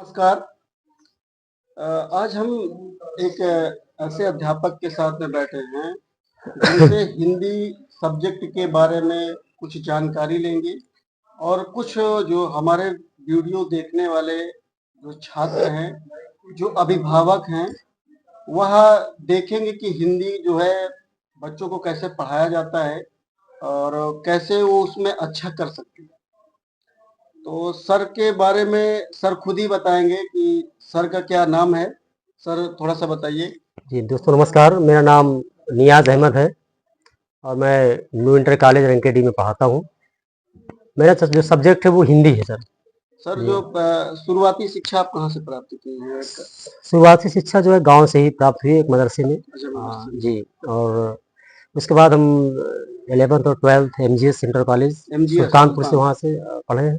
नमस्कार। आज हम एक ऐसे अध्यापक के साथ में बैठे हैं जिनसे हिंदी सब्जेक्ट के बारे में कुछ जानकारी लेंगे और कुछ जो हमारे वीडियो देखने वाले जो छात्र हैं, जो अभिभावक हैं, वह देखेंगे कि हिंदी जो है बच्चों को कैसे पढ़ाया जाता है और कैसे वो उसमें अच्छा कर सकते हैं। तो सर के बारे में सर खुद ही बताएंगे कि सर का क्या नाम है। सर थोड़ा सा बताइए। जी दोस्तों नमस्कार, मेरा नाम नियाज़ अहमद है और मैं न्यू इंटर कॉलेज रंकेडी में पढ़ाता हूँ। मेरा जो सब्जेक्ट है वो हिंदी है सर। सर जी। जो शुरुआती शिक्षा आप कहाँ से प्राप्त की है? शुरुआती शिक्षा जो है गांव से ही प्राप्त हुई, एक मदरसे में। अच्छा, मदरसे में। जी। और उसके बाद हम 11th और 12th MGS inter college MGS Sultanpur से सुल्तान। वहाँ से पढ़े हैं।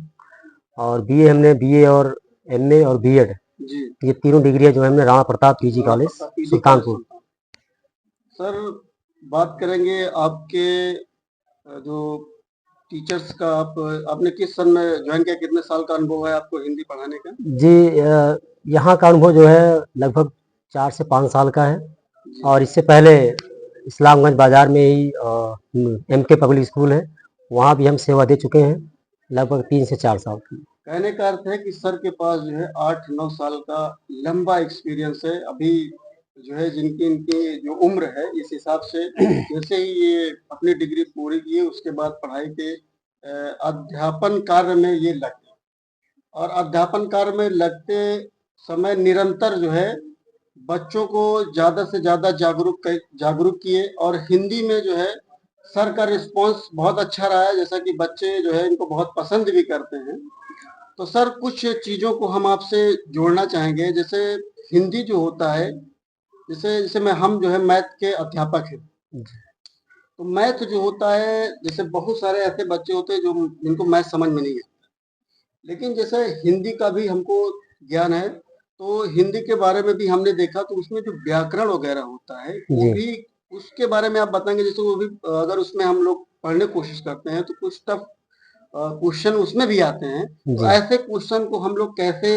और बीए हमने बीए और एमए और बीएड, जी। ये तीनों डिग्रियाँ जो है हमने Rana Pratap PG Rana college Pratap PG college Sultanpur. Sultan. Sir बात करेंगे आपके जो टीचर्स का, आपने किस सन में ज्वाइन किया, कितने साल का अनुभव है आपको हिंदी पढ़ाने का? जी, यहाँ का अनुभव जो है लगभग 4 से 5 साल का है। जी। और इससे पहले इस्लामगंज बाज़ार में ही एमके पब्लिक स्कूल है, वहाँ भी हम सेवा दे चुके हैं लगभग 3 से 4 साल की। कहने का अर्थ है कि सर के पास जो है 8-9 साल का लंबा एक्सपीरियंस है। अभी जो है जिनकी इनकी जो उम्र है इस हिसाब से जैसे ही ये अपनी डिग्री पूरी किए उसके बाद पढ़ाई के अध्यापन कार्य में ये लग गए और अध्यापन कार्य में लगते समय निरंतर जो है बच्चों को ज़्यादा से ज़्यादा जागरूक किए और हिंदी में जो है सर का रिस्पॉन्स बहुत अच्छा रहा है, जैसा कि बच्चे जो है इनको बहुत पसंद भी करते हैं। तो सर कुछ चीज़ों को हम आपसे जोड़ना चाहेंगे, जैसे हिंदी जो होता है, जैसे जैसे मैं हम जो है मैथ के अध्यापक हैं। तो मैथ जो होता है, जैसे बहुत सारे ऐसे बच्चे होते हैं जो जिनको मैथ समझ में नहीं आता, लेकिन जैसे हिंदी का भी हमको ज्ञान है, तो हिंदी के बारे में भी हमने देखा तो उसमें जो व्याकरण वगैरह होता है वो जी। भी, उसके बारे में आप बताएंगे। जैसे वो भी अगर उसमें हम लोग पढ़ने की कोशिश करते हैं तो कुछ टफ क्वेश्चन उसमें भी आते हैं, तो जी। ऐसे क्वेश्चन को हम लोग कैसे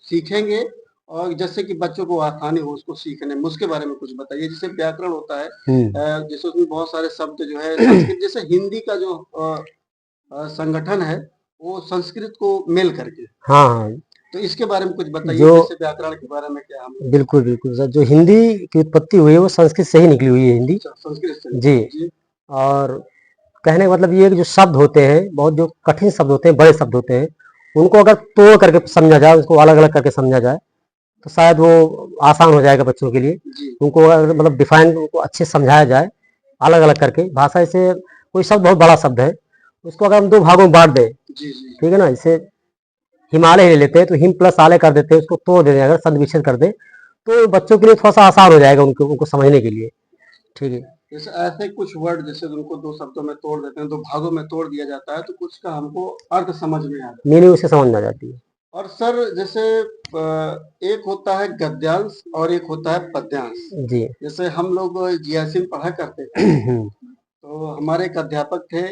सीखेंगे और जैसे कि बच्चों को आसानी हो उसको सीखने में, उसके बारे में कुछ बताइए। जैसे व्याकरण होता है, जैसे उसमें बहुत सारे शब्द जो है संस्कृत, जैसे हिंदी का जो संगठन है वो संस्कृत को मेल करके, हाँ, हाँ। तो इसके बारे में कुछ बताइए। जो जैसे व्याकरण के बारे में क्या हम। बिल्कुल, बिल्कुल सर, जो हिंदी की उत्पत्ति हुई है वो संस्कृत से ही निकली हुई है हिंदी। अच्छा, संस्कृत से। जी। जी। और कहने का मतलब ये है कि जो शब्द होते हैं, बहुत जो कठिन शब्द होते हैं, बड़े शब्द होते हैं, उनको अगर तोड़ करके समझा जाए, उसको अलग-अलग करके समझा जाए, तो शायद वो आसान हो जाएगा बच्चों के लिए। जी। उनको अगर मतलब डिफाइन उनको अच्छे से समझाया जाए, अलग-अलग करके भाषा। जैसे कोई शब्द बहुत बड़ा शब्द है, उसको अगर हम 2 भागों में बाँट दें, जी। जी। ठीक है ना? जैसे हिमालय ले लेते हैं, तो हिम प्लस आलय कर देते हैं, उसको तोड़ देते हैं, अगर संधि विच्छेद कर दें, तो बच्चों के लिए थोड़ा-सा आसान हो जाएगा उनको समझने के लिए। ठीक है। जैसे ऐसे कुछ वर्ड जैसे उनको दो शब्दों में तोड़ देते हैं, दो भागों में तोड़ दिया जाता है, तो कुछ का हमको अर्थ समझ में आ जाता है। मीनिंग उससे समझ में आ जाती है। और सर जैसे एक होता है गद्यांश और एक होता है पद्यांश। जी। जैसे हम लोग जीएसएम पढ़ा करते थे, हुँ। तो हमारे एक अध्यापक थे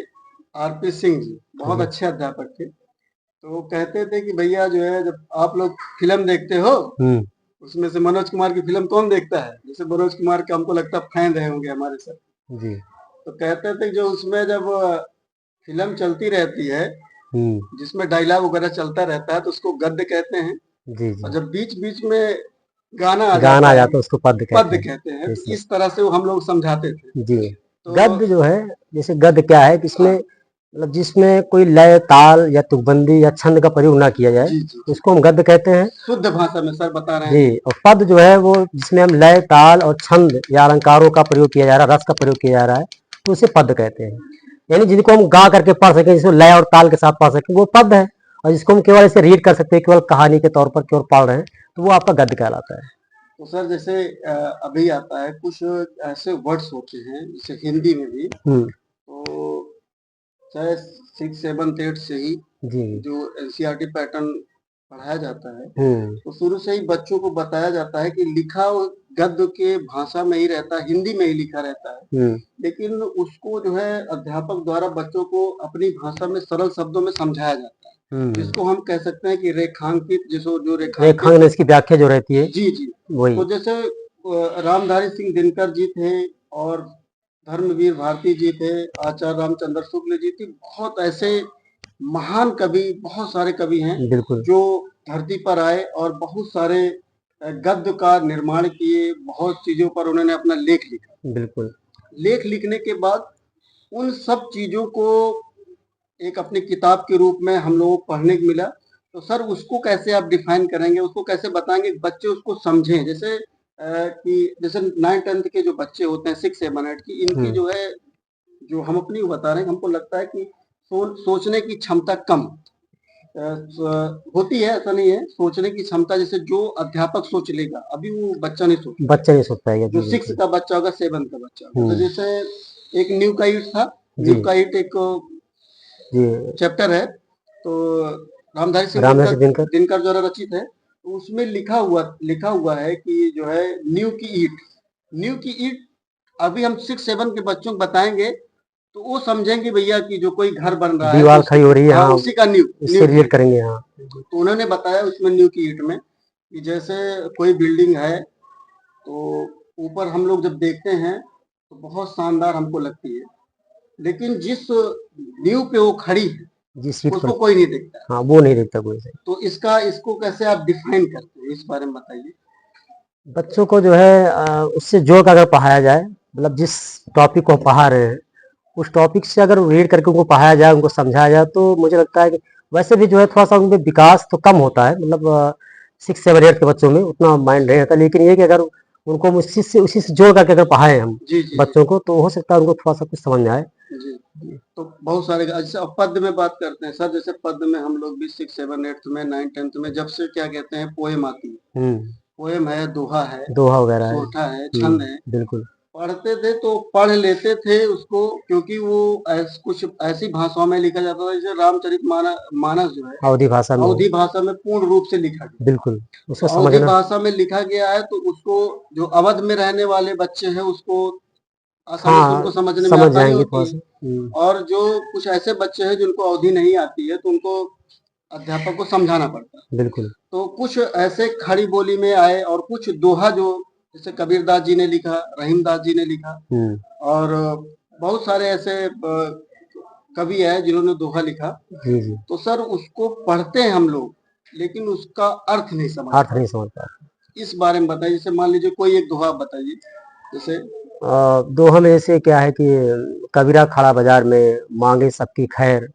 आरपी सिंह जी, बहुत जी। अच्छे अध्यापक थे। तो वो कहते थे कि भैया जो है जब आप लोग फिल्म देखते हो, हुँ। उसमें से मनोज कुमार की फिल्म कौन देखता है? जैसे मनोज कुमार के हमको लगता है फैन रहे होंगे हमारे सर। जी। तो कहते थे जो उसमें जब फिल्म चलती रहती है, हुँ। जिसमें डायलॉग वगैरह चलता रहता है, तो उसको गद्य कहते हैं। जी, और जी। जब बीच-बीच में गाना आ गाना आ जाता है, जाता है उसको पद्य कहते पद्य हैं। कहते हैं। तो जैसे इस तरह से वो हम लोग समझाते थे। जी। तो गद्य जो है, जैसे गद्य क्या है कि इसमें हाँ। मतलब जिसमें कोई लय, ताल या तुकबंदी या छंद का प्रयोग ना किया जाए, जी, जी, जी। उसको हम गद्य कहते हैं। शुद्ध भाषा में सर बता रहे जी। हैं। और पद जो है वो जिसमें हम लय, ताल और छंद या अलंकारों का प्रयोग किया जा रहा है, रस का प्रयोग किया जा रहा है, तो उसे पद कहते हैं। यानी जिनको हम गा करके पढ़ सकें, जिसमें लय और ताल के साथ पढ़ सकें, वो पद है। और जिसको हम केवल ऐसे रीड कर सकते हैं, केवल कहानी के तौर पर केवल पढ़ रहे हैं, तो वो आपका गद्य कहलाता है। तो सर जैसे अभी आता है कुछ ऐसे वर्ड्स होते हैं जैसे हिंदी में भी, हुँ। तो चाहे 6, 7, 8 से ही जी। जो एनसीईआरटी पैटर्न पढ़ाया जाता है, हुँ। तो शुरू से ही बच्चों को बताया जाता है कि लिखा गद्य के भाषा में ही रहता है, हिंदी में ही लिखा रहता है। हुँ। लेकिन उसको जो है अध्यापक द्वारा बच्चों को अपनी भाषा में सरल शब्दों में समझाया जाता है। जिसको हम कह सकते हैं कि रेखांकित, जिसको जो रेखांकित रेखांकन इसकी व्याख्या जो रहती है जी जी वही। तो जैसे रामधारी सिंह दिनकर जी थे और धर्मवीर भारती जी थे, आचार्य रामचंद्र शुक्ल जी थे, बहुत ऐसे महान कवि, बहुत सारे कवि हैं बिल्कुल जो धरती पर आए और बहुत सारे गद्य का निर्माण किए, बहुत चीजों पर उन्होंने अपना लेख लिखा। बिल्कुल लेख लिखने के बाद उन सब चीजों को एक अपनी किताब के रूप में हम लोगों को पढ़ने को मिला। तो सर उसको कैसे आप डिफाइन करेंगे, उसको कैसे बताएंगे बच्चे उसको समझें? जैसे कि जैसे 9th-10th के जो बच्चे होते हैं 6-7-8 की, इनकी जो है, जो हम अपनी बता रहे हैं, हमको लगता है कि सोचने की क्षमता कम होती है। ऐसा नहीं है, सोचने की क्षमता जैसे जो अध्यापक सोच लेगा अभी वो बच्चा नहीं सोच, बच्चा नहीं सोच पाएगा जो जी 6 बिल्कुल। का बच्चा होगा 7 का बच्चा होगा। तो जैसे एक न्यूकाइट था, जी न्यूकाइट एक जी चैप्टर है, तो रामधारी सिंह रामधारी दिनकर सिंह दिनकर दिनकर द्वारा रचित है। तो उसमें लिखा हुआ है कि जो है न्यू की ईट अभी हम 6-7 के बच्चों को बताएंगे तो वो समझेंगे भैया कि जो कोई घर बन रहा है तो दीवार खड़ी हो रही है, हाँ हाँ उसी का न्यू उससे की रिलेट ईट। करेंगे, हाँ तो उन्होंने बताया उसमें न्यू की ईट में कि जैसे कोई बिल्डिंग है तो ऊपर हम लोग जब देखते हैं तो बहुत शानदार हमको लगती है, लेकिन जिस नींव पे वो खड़ी है जिस सीट पर, उसको कोई नहीं देखता है। हाँ वो नहीं देखता कोई से। तो इसको कैसे आप डिफाइन करते हैं, इस बारे में बताइए। बच्चों को जो है उससे जोड़ कर अगर पढ़ाया जाए, मतलब जिस टॉपिक को पढ़ा रहे हैं उस टॉपिक से अगर रीड करके उनको पढ़ाया जाए, उनको समझाया जाए, तो मुझे लगता है कि वैसे भी जो है थोड़ा सा उनमें विकास तो कम होता है, मतलब 6-7-8 के बच्चों में उतना माइंड नहीं रहता, लेकिन ये कि अगर उनको हम उसी से जोड़ करके अगर पढ़ाएं हम जी जी बच्चों को, तो हो सकता है उनको थोड़ा सा कुछ समझ में आए। जी तो बहुत सारे, जैसे अब पद्य में बात करते हैं सर, जैसे पद्य में हम लोग भी 6-7-8 में 9th-10th में जब से क्या कहते हैं पोएम आती है, हम्म पोएम है, दोहा है, दोहा वगैरह है। सोरठा है, छंद है, बिल्कुल। पढ़ते थे तो पढ़ लेते थे उसको, क्योंकि वो कुछ ऐसी भाषाओं में लिखा जाता था, जैसे मानस जो है अवधी भाषा में है, अवधी भाषा में पूर्ण रूप से लिखा गया। बिल्कुल तो उसको अवधी समझना। भाषा में लिखा गया है तो उसको जो अवध में रहने वाले बच्चे हैं उसको आसानी से हाँ उनको समझने में समझ आसानी जाएंगे थोड़ा होती है। सा। और जो कुछ ऐसे बच्चे हैं जिनको अवधि नहीं आती है तो उनको अध्यापक को समझाना पड़ता है। बिल्कुल। तो कुछ ऐसे खड़ी बोली में आए और कुछ दोहा जो जैसे कबीरदास जी ने लिखा, रहीमदास जी ने लिखा, हम्म और बहुत सारे ऐसे कवि है जिन्होंने दोहा लिखा। जी जी तो सर उसको पढ़ते हैं हम लोग, लेकिन उसका अर्थ नहीं समझ अर्थ नहीं पाते। समझ पाते। इस बारे में बताइए, जैसे मान लीजिए कोई एक दोहा आप बताइए जैसे। दोहा में जैसे क्या है कि कबीरा खड़ा बाजार में मांगे सबकी खैर,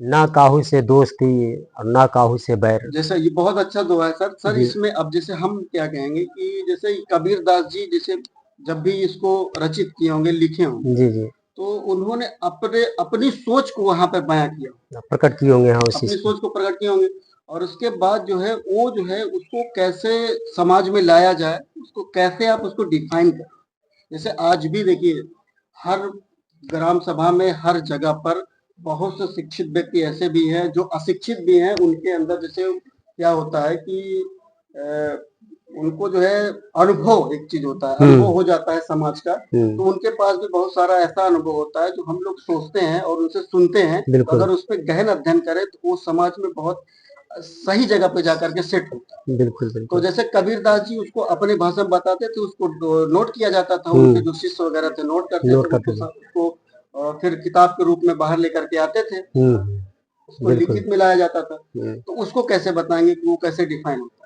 ना काहू से दोस्ती और ना काहू से बैर। जैसा ये बहुत अच्छा दोहा है सर। सर जी इसमें अब जैसे हम क्या कहेंगे कि जैसे कबीरदास जी जैसे जब भी इसको रचित किए होंगे, लिखे होंगे, जी जी तो उन्होंने अपनी सोच को वहां पर बयां किया, प्रकट किए होंगे, हाँ उस चीज अपनी को। सोच को प्रकट किए होंगे। और उसके बाद जो है वो जो है उसको कैसे समाज में लाया जाए, उसको कैसे आप उसको डिफाइन करें। जैसे आज भी देखिए हर ग्राम सभा में हर जगह पर बहुत से शिक्षित व्यक्ति ऐसे भी हैं जो अशिक्षित भी हैं। उनके अंदर जैसे क्या होता है कि अ, उनको जो है अनुभव, एक चीज होता है अनुभव हो जाता है समाज का। तो उनके पास भी बहुत सारा ऐसा अनुभव होता है जो हम लोग सोचते हैं और उनसे सुनते हैं, तो बिल्कुल अगर उस पर गहन अध्ययन करें तो वो समाज में बहुत सही जगह पे जाकर के सेट होता है। बिल्कुल तो बिल्कुल। जैसे कबीरदास जी उसको अपनी भाषा में बताते थे, उसको नोट किया जाता था, उनके जो शिष्य वगैरह थे नोट करते थे, नोट करते थे। उसको फिर किताब के रूप में बाहर लेकर के आते थे, उसको बिल्कुल। लिखित में लाया जाता था। तो उसको कैसे बताएंगे कि वो कैसे डिफाइन होता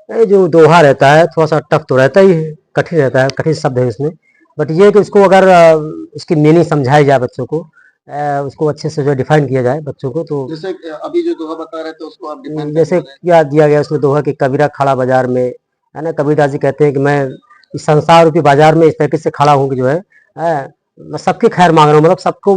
ये जो दोहा रहता है थोड़ा सा टफ तो रहता ही है, कठिन रहता है, कठिन शब्द है इसमें। बट ये कि उसको अगर उसकी मीनिंग समझाई जाए बच्चों को, उसको अच्छे से जो डिफाइन किया जाए बच्चों को, तो है? जैसे अभी जो दोहा बता रहे थे उसको आप डिफाइन करके जैसे बताएं। क्या दिया गया उसमें दोहा कि कबीरा खड़ा बाजार में, है ना, कबीरदास जी कहते हैं कि मैं इस संसार रूपी बाजार में इस तरीके से खड़ा हूँ कि जो है मैं सबकी खैर मांग रहा हूँ, मतलब सबको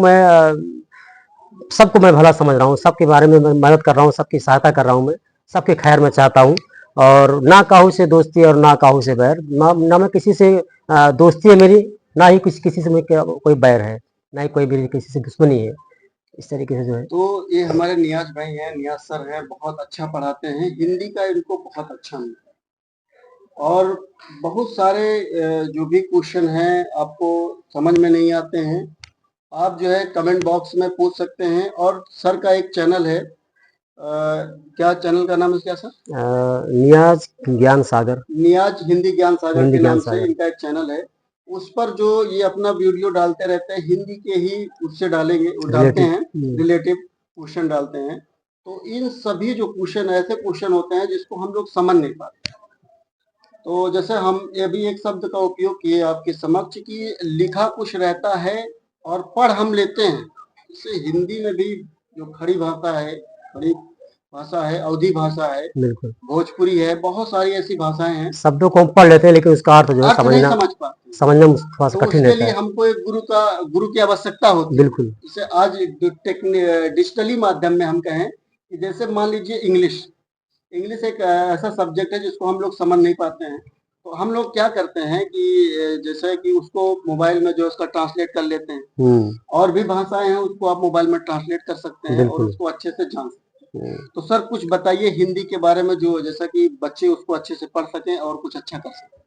मैं भला समझ रहा हूँ, सबके बारे में मैं मदद कर रहा हूँ, सबकी सहायता कर रहा हूँ, मैं सबकी खैर मैं चाहता हूँ। और ना काहू से दोस्ती और ना काहू से बैर, ना मैं किसी से दोस्ती है मेरी, ना ही किसी से कोई बैर है, ना ही कोई मेरी किसी से दुश्मनी है, इस तरीके से जो है। तो ये हमारे नियाज भाई हैं, नियाज सर हैं, बहुत अच्छा पढ़ाते हैं, हिंदी का इनको बहुत अच्छा मिलता है। और बहुत सारे जो भी क्वेश्चन हैं आपको समझ में नहीं आते हैं, आप जो है कमेंट बॉक्स में पूछ सकते हैं। और सर का एक चैनल है क्या चैनल का नाम है क्या सर? नियाज ज्ञान सागर। नियाज हिंदी ज्ञान सागर हिंदी के ज्ञान नाम से सागर। इनका एक चैनल है। उस पर जो ये अपना वीडियो डालते रहते हैं, हिंदी के ही उससे डालेंगे, वो डालते रिलेटिव। हैं, रिलेटिव क्वेश्चन डालते हैं। तो इन सभी जो क्वेश्चन ऐसे क्वेश्चन होते हैं जिसको हम लोग समझ नहीं पाते। तो जैसे हम ये भी एक शब्द का उपयोग किए आपके समक्ष कि लिखा कुछ रहता है और पढ़ हम लेते हैं। जैसे हिंदी में भी जो खड़ी भाषा है, खड़ी भाषा है, अवधी भाषा है, बिल्कुल। भोजपुरी है, बहुत सारी ऐसी भाषाएं हैं, शब्दों को हम पढ़ लेते हैं लेकिन उसका अर्थ जो है अर्थ नहीं समझना समझ पाते। समझना थोड़ा सा तो कठिन उसके रहता लिए है। हमको एक गुरु की आवश्यकता होती है। बिल्कुल। जैसे आज डिजिटली माध्यम में हम कहें कि जैसे मान लीजिए इंग्लिश, इंग्लिश एक ऐसा सब्जेक्ट है जिसको हम लोग समझ नहीं पाते हैं। तो हम लोग क्या करते हैं कि जैसे कि उसको मोबाइल में जो है उसका ट्रांसलेट कर लेते हैं। और भी भाषाएं हैं उसको आप मोबाइल में ट्रांसलेट कर सकते हैं और बिल्कुल। उसको अच्छे से जान सकते हैं। तो सर कुछ बताइए हिंदी के बारे में जो जैसा कि बच्चे उसको अच्छे से पढ़ सकें और कुछ अच्छा कर सकें।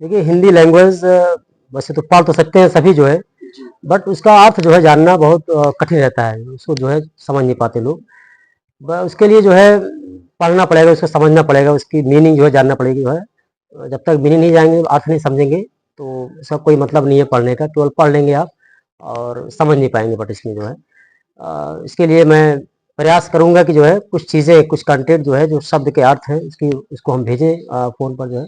देखिए हिंदी लैंग्वेज वैसे तो पढ़ तो सकते हैं सभी जो है, जी बट उसका अर्थ जो है जानना बहुत कठिन रहता है, उसको जो है समझ नहीं पाते लोग। उसके लिए जो है पढ़ना पड़ेगा, उसको समझना पड़ेगा, उसकी मीनिंग जो है जानना पड़ेगी जो है। जब तक मीनिंग नहीं जाएंगे, अर्थ नहीं समझेंगे, तो इसका कोई मतलब नहीं है पढ़ने का। केवल पढ़ लेंगे आप और समझ नहीं पाएंगे। बट इसमें जो है इसके लिए मैं प्रयास करूंगा कि जो है कुछ चीज़ें, कुछ कंटेंट जो है, जो शब्द के अर्थ हैं इसकी, उसको हम भेजें फ़ोन पर जो है,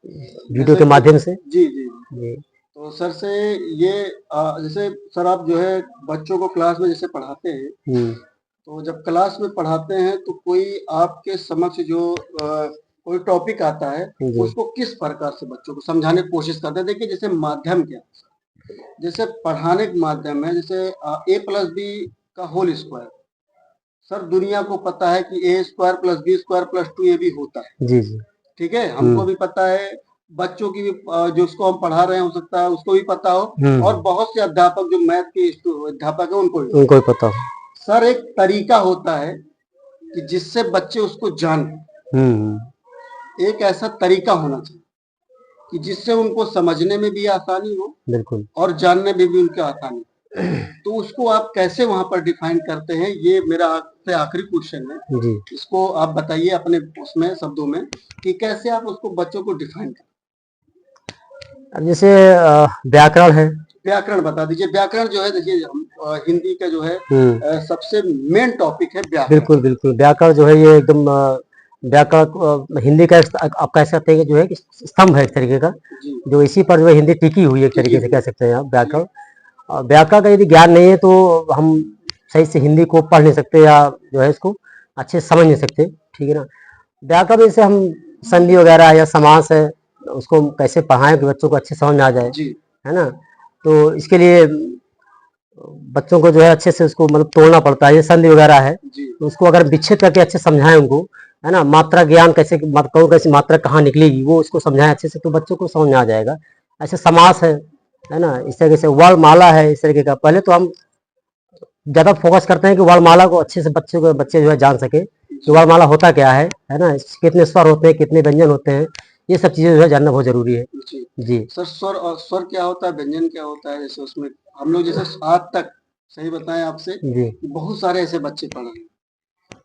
वीडियो जैसे के कि माध्यम से। जी जी जी। तो सर से ये जैसे सर आप जो है बच्चों को क्लास में जैसे पढ़ाते हैं, तो जब क्लास में पढ़ाते हैं तो कोई आपके समक्ष जो कोई टॉपिक आता है जी। उसको किस प्रकार से बच्चों को समझाने की कोशिश करते हैं? देखिए जैसे माध्यम क्या है, जैसे पढ़ाने के माध्यम है, जैसे a+b का होल स्क्वायर, सर दुनिया को पता है कि a² + b² + 2ab होता है। जी, जी। ठीक है, हमको भी पता है, बच्चों की भी जो उसको हम पढ़ा रहे हैं हो सकता है उसको भी पता हो, और बहुत से अध्यापक जो मैथ के अध्यापक है उनको भी उनको ही पता हो। सर एक तरीका होता है कि जिससे बच्चे उसको जान, एक ऐसा तरीका होना चाहिए कि जिससे उनको समझने में भी आसानी हो, बिल्कुल। और जानने में भी उनको आसानी हो। तो उसको आप कैसे वहां पर डिफाइन करते हैं, ये मेरा आपसे आखिरी क्वेश्चन है। जी। इसको आप बताइए अपने उसमें शब्दों में कि कैसे आप उसको बच्चों को डिफाइन करते हैं। अब जैसे व्याकरण है। व्याकरण बता दीजिए। व्याकरण जो है देखिए हम हिंदी का जो है सबसे मेन टॉपिक है व्याकरण। बिल्कुल, बिल्कुल। व्याकरण जो है ये एकदम व्याकरण हिंदी का आप कह सकते हैं कि जो है कि स्तंभ है एक तरीके का, जी जो इसी पर जो है हिंदी टिकी हुई है, एक टिकी तरीके से हुई कह सकते हैं आप व्याकरण। और व्याकरण का यदि ज्ञान नहीं है तो हम सही से हिंदी को पढ़ नहीं सकते या जो है इसको अच्छे से समझ नहीं सकते, ठीक है ना। व्याकरण में जैसे हम संधि वगैरह या समास है, उसको हम कैसे पढ़ाएं कि बच्चों को अच्छे समझ में आ जाए, जी है ना। तो इसके लिए बच्चों को जो है अच्छे से उसको मतलब तोड़ना पड़ता है। ये संधि वगैरह है, जी तो उसको अगर विच्छेद करके अच्छे समझाएं उनको, है ना, मात्रा ज्ञान कैसे, कौन कैसी मात्रा कहाँ निकलेगी वो उसको समझाएं अच्छे से, तो बच्चों को समझ में आ जाएगा। ऐसे समास है ना, इस तरीके से वर्णमाला है, इस तरीके का। पहले तो हम ज़्यादा फोकस करते हैं कि वर्णमाला को अच्छे से बच्चे जो है जान सके कि वर्णमाला होता क्या है ना, कितने स्वर होते हैं, कितने व्यंजन होते हैं, ये सब चीज़ें जो है जानना बहुत जरूरी है। जी जी। सर स्वर, और स्वर क्या होता है, व्यंजन क्या होता है, जैसे उसमें हम लोग जैसे आज तक सही बताएं आपसे जी। कि बहुत सारे ऐसे बच्चे पढ़ रहे हैं,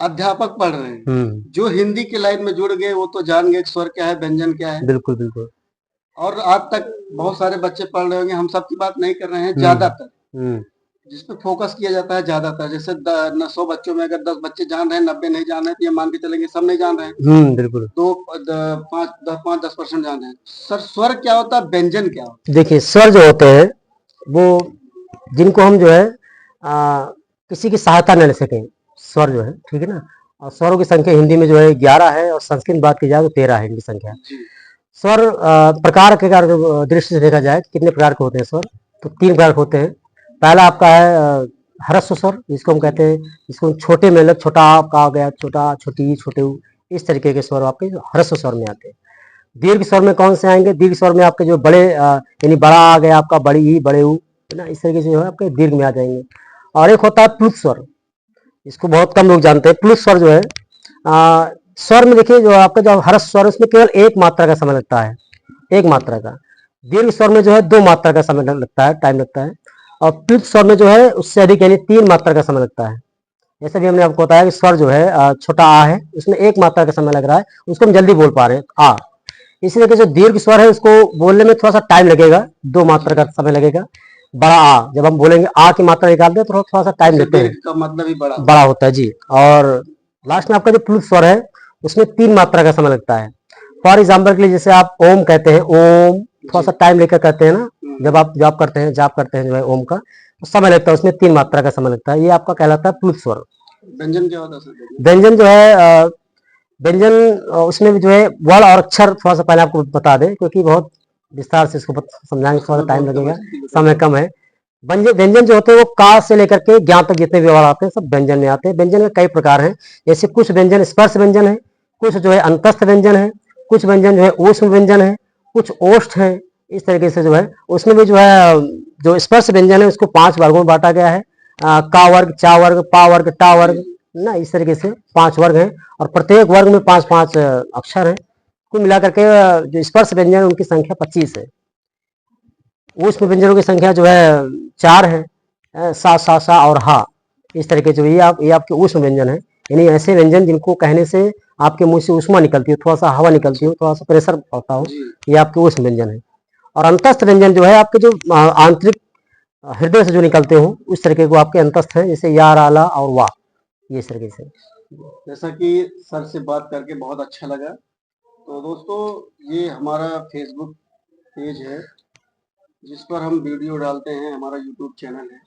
अध्यापक पढ़ रहे हैं, जो हिंदी की लाइन में जुड़ गए वो तो जान गए स्वर क्या है, व्यंजन क्या है। बिल्कुल, बिल्कुल। और आज तक बहुत सारे बच्चे पढ़ रहे होंगे, हम सबकी बात नहीं कर रहे हैं, ज्यादातर जिसपे फोकस किया जाता है ज्यादातर, जैसे 100 बच्चों में अगर 10 बच्चे जान रहे हैं, 90 नहीं जान रहे हैं, तो ये मान के चलेंगे सब नहीं जान रहे हैं। बिल्कुल। दो 5-10% जान रहे हैं। सर स्वर क्या होता है, व्यंजन क्या होता देखिए स्वर जो होते हैं वो जिनको हम जो है किसी की सहायता न ले सकें, स्वर जो है, ठीक है ना। और स्वरों की संख्या हिंदी में जो है 11 है, और संस्कृत में बात की जाए तो 13 है इनकी संख्या। है? जी स्वर प्रकार के दृष्टि से देखा जाए कितने प्रकार के होते हैं स्वर, तो 3 प्रकार के होते हैं। पहला आपका है ह्रस्व स्वर, जिसको हम कहते हैं, जिसको छोटे में लग, छोटा आप कहा गया, छोटा, छोटी, छोटे, इस तरीके के स्वर आपके ह्रस्व स्वर में आते हैं। दीर्घ स्वर में कौन से आएंगे? दीर्घ स्वर में आपके जो बड़े यानी बड़ा आ गया आपका, बड़ी ई, बड़े ऊ, है ना, इस तरीके से जो है आपके दीर्घ में आ जाएंगे। और एक होता है प्लुत स्वर, इसको बहुत कम लोग जानते हैं। प्लुत स्वर जो है स्वर में देखिए जो आपका जो ह्रस्व स्वर, उसमें केवल एक मात्रा का समय लगता है, एक मात्रा का। दीर्घ स्वर में जो है 2 मात्रा का समय लगता है, टाइम लगता है। और प्लुत स्वर में जो है उससे अधिक यानी 3 मात्रा का समय लगता है। जैसे भी हमने आपको बताया कि स्वर जो है छोटा आ है, उसमें एक मात्रा का समय लग रहा है, उसको हम जल्दी बोल पा रहे हैं आ। इसी तरीके से दीर्घ स्वर है, उसको बोलने में थोड़ा सा टाइम लगेगा, 2 मात्रा का समय लगेगा। बड़ा आ, जब हम बोलेंगे आ की मात्रा निकालते हैं तो थोड़ा सा टाइम लेते हैं, दीर्घ का मतलब ही बड़ा बड़ा होता है जी। और लास्ट में आपका जो प्लुत स्वर है, उसमें 3 मात्रा का समय लगता है। फॉर एग्जाम्पल के लिए जैसे आप ओम कहते हैं, ओम थोड़ा सा टाइम लेकर कहते हैं ना, जब आप जाप करते हैं जो है ओम का, तो समय लगता है, उसमें 3 मात्रा का समय लगता है। ये आपका कहलाता है प्लुत स्वर। व्यंजन क्या होता है सर? व्यंजन जो है व्यंजन उसमें भी जो है वर्ण और अक्षर थोड़ा सा पहले आपको बता दें, क्योंकि बहुत विस्तार से इसको समझाएंगे, थोड़ा सा टाइम लगेगा, समय कम है। व्यंजन जो होते हैं वो का से लेकर के ज्ञान तक जितने भी व्यवहार आते हैं सब व्यंजन में आते हैं। व्यंजन में कई प्रकार हैं, जैसे कुछ व्यंजन स्पर्श व्यंजन है, कुछ जो है अंतस्थ व्यंजन है, कुछ व्यंजन जो है ऊष्म व्यंजन है, कुछ ओष्ठ है। इस तरीके से जो है उसमें भी जो है जो स्पर्श व्यंजन है उसको 5 वर्गों में बांटा गया है। का वर्ग, चा वर्ग, पा वर्ग, टा वर्ग ना, इस तरीके से 5 वर्ग हैं, और प्रत्येक वर्ग में 5-5 अक्षर हैं। कुल मिलाकर के जो स्पर्श व्यंजन है उनकी संख्या 25 है। ऊष्म व्यंजनों की संख्या जो है 4 है, सा सा सा और हा। इस तरीके से ये आपके ऊष्म व्यंजन है, यानी ऐसे व्यंजन जिनको कहने से आपके मुंह से ऊष्मा निकलती हो, थोड़ा सा हवा निकलती हो, थोड़ा सा प्रेशर पड़ता हो, ये आपके ऊष्म व्यंजन है। और अंतस्थ व्यंजन जो है आपके जो आंतरिक हृदय से जो निकलते हो, उस तरीके को आपके अंतस्थ है, जैसे या, रा, ला और वाह, ये इस तरीके से। जैसा कि सर से बात करके बहुत अच्छा लगा। तो दोस्तों ये हमारा फेसबुक पेज है जिस पर हम वीडियो डालते हैं, हमारा यूट्यूब चैनल है।